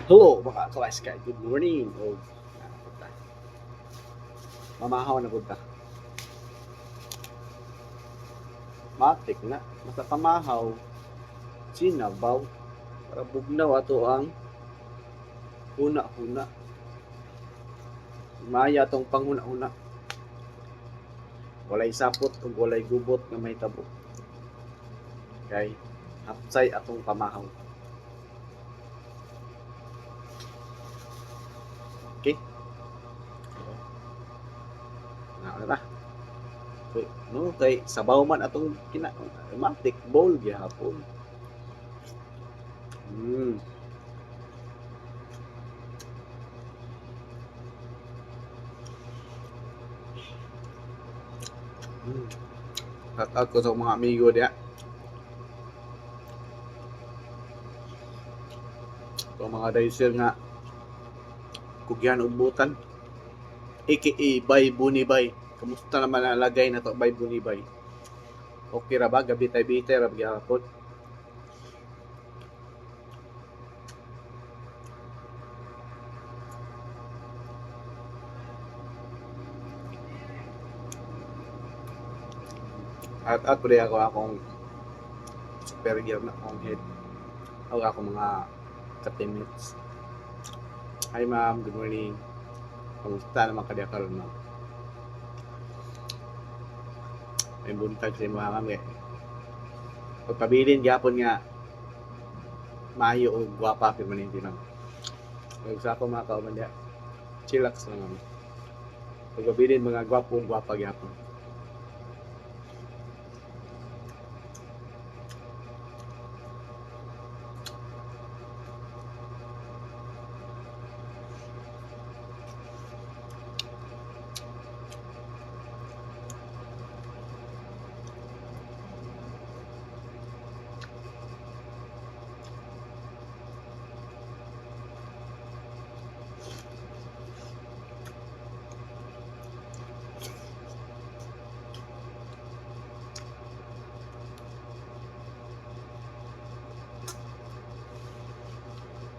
Hello mga ka-Sky, good morning. O, mamahaw na punta. Matik na, basta pamahaw, sinabaw, para bugnaw ato ang huna-huna. Maya tong panghuna-huna. Walay sapot o walay gubot na may tabo. Kay, hapsay atong pamahaw. Okay? Ano na? No, kay sabaw man atong matik bowl gyapon. Mm. Mm. Shout out ko sa mga amigo diya. Ito mga dicer nga kugyan ubutan. AKA Bay Bunibay. Kamusta naman ang lagay na to Bay Bunibay? Okay ra ba? Gabi tayo bitay ra gyapon. At pwede ako akong superior na akong head. Ako mga ka-teammates. Hi ma'am, good morning. Kamusta naman kadiya karon ma'am? May buntag sa mga ma'am eh. Pagpabilin gyapon nga maayo o gwapa permanente ma'am. Kung sa ako mga kauman diya, chillax lang ma'am. Pagpabilin mga gwapo o gwapa gyapon.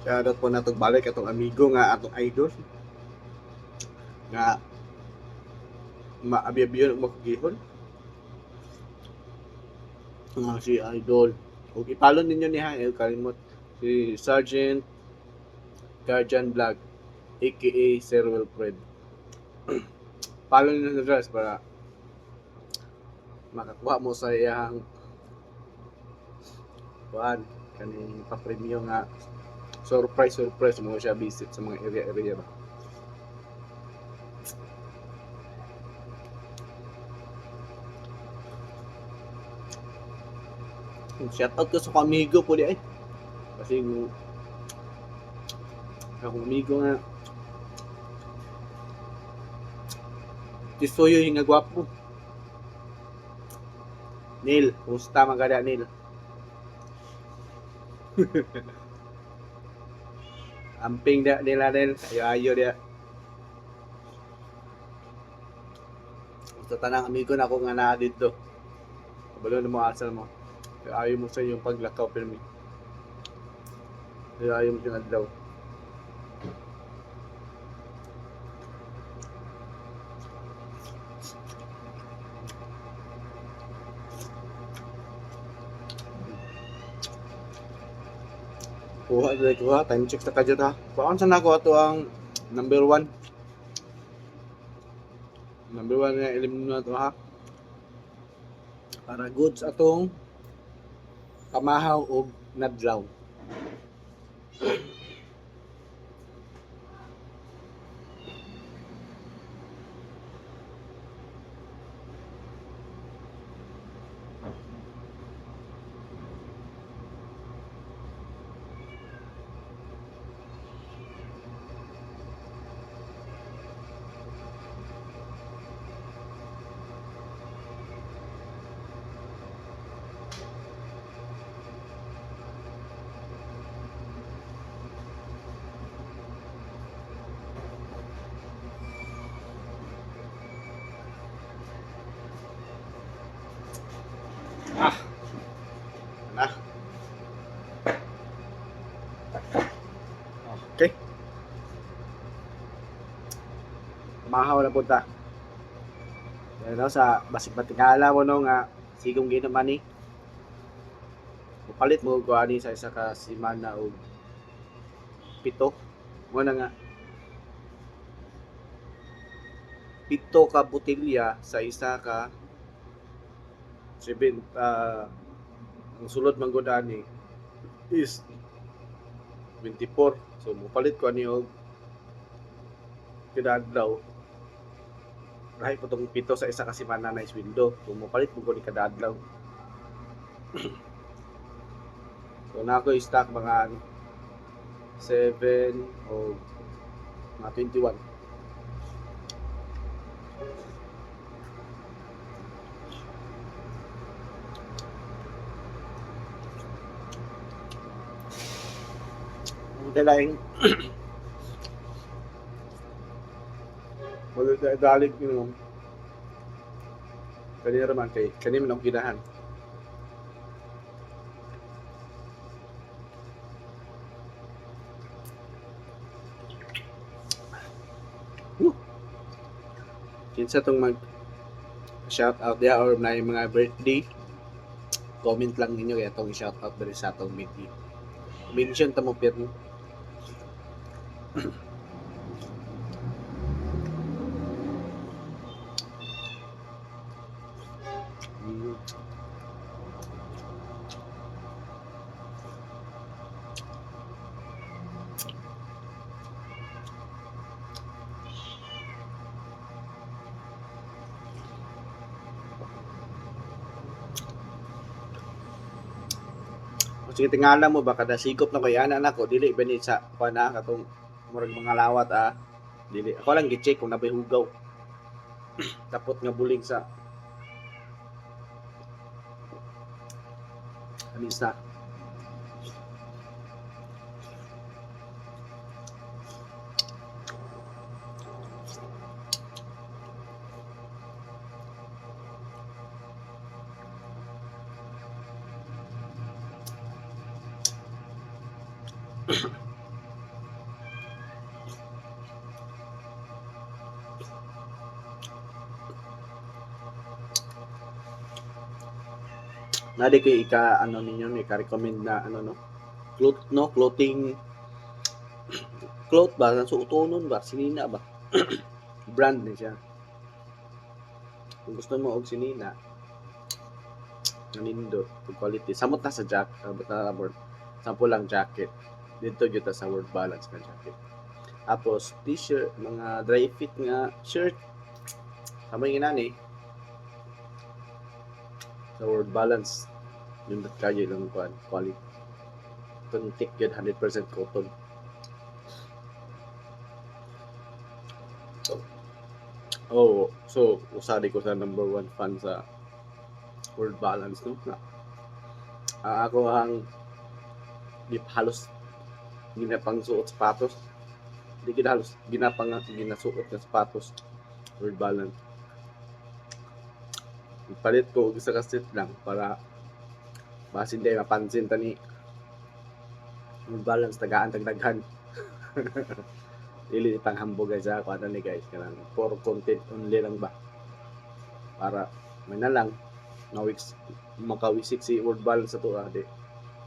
Kaya po na itong balik atong amigo nga atong idol nga maabi-abiyon og makagihon nga si idol. Ug ipalon ninyo niya kalimot si Sergeant Guardian Vlog aka Sir Wilfred. Follow ninyo sa dress para makakuha mo sa iyang kuan kaning pa-premyo nga surprise mo siya visit sa mga area ba. Shout out ko sa amigo po di ay. Kasi akong amigo nga Tisoyo yung nga gwapo. Neil, kumusta magada Neil? Amping dia nila Neil, ayo dia. Sa tanang amigo na ako nga naa dito. Kabalo na mo asal mo. Ayaw mo sa iyong paglakaw pirmi. Ayaw mo siyang adlaw. Kuha, time check sa kadyo ta. Paon sa nako ato ang number 1. Number 1 nga elimin na to ha. Para goods atong pamahaw og nadlaw. Okay? Mahaw na punta. Pero sa basig batingala mo no nga sigong ginaman ni palit mo ko ani sa isa ka semana og 7 mo na nga 7 ka botelya sa isa ka 7 ang sulod man gud ani is 24. So mopalit ko ani og kada adlaw kahit po itong 7 sa isa ka semana na is window. So mopalit mo ko ni kada adlaw. So na ako stock mga 7 o mga 21. Dalaing magdadalig yun kanina naman kay kanina man ang ginahan. Kinsa tong mag shout out dia or na yung mga birthday, comment lang ninyo kaya itong shout out dali sa atong video. Mention ta mo pero sige tingala mo ba kada sikop na kay ana nako dili ba ni sa pana katong murag mga lawat dili ako lang gi-check kung nabay hugaw tapot nga bulig sa anisa. Nadi ko ika ano ninyo ni ka-recommend na ano no clothing cloth ba sa suotonon ba sinina ba brand ni siya kung gusto mo og sinina nanindot quality samot na sa jacket sample lang jacket dito gyud sa World Balance nga jacket tapos t-shirt mga dry fit nga shirt samay ginani sa World Balance yung kayo lang quality tuntik yun 100% cotton. So usali ko sa number 1 fan sa World Balance no na ako ang halos ginapang suot sapatos hindi halos ginasuot na sapatos World Balance. Palit ko isa ka set lang para basin day mapansin tani World Balance tagaan tagdaghan. Dili pang hambog guys ako ano ni guys kanang for content only lang ba para may na lang makawisik si World Balance sa to di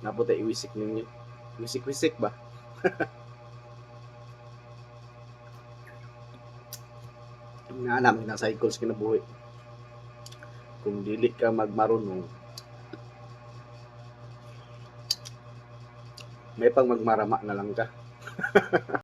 naputa iwisik ninyo wisik ba. Nga namin na cycles kinabuhi kung dili ka magmarunong may pang magmarama na lang ka.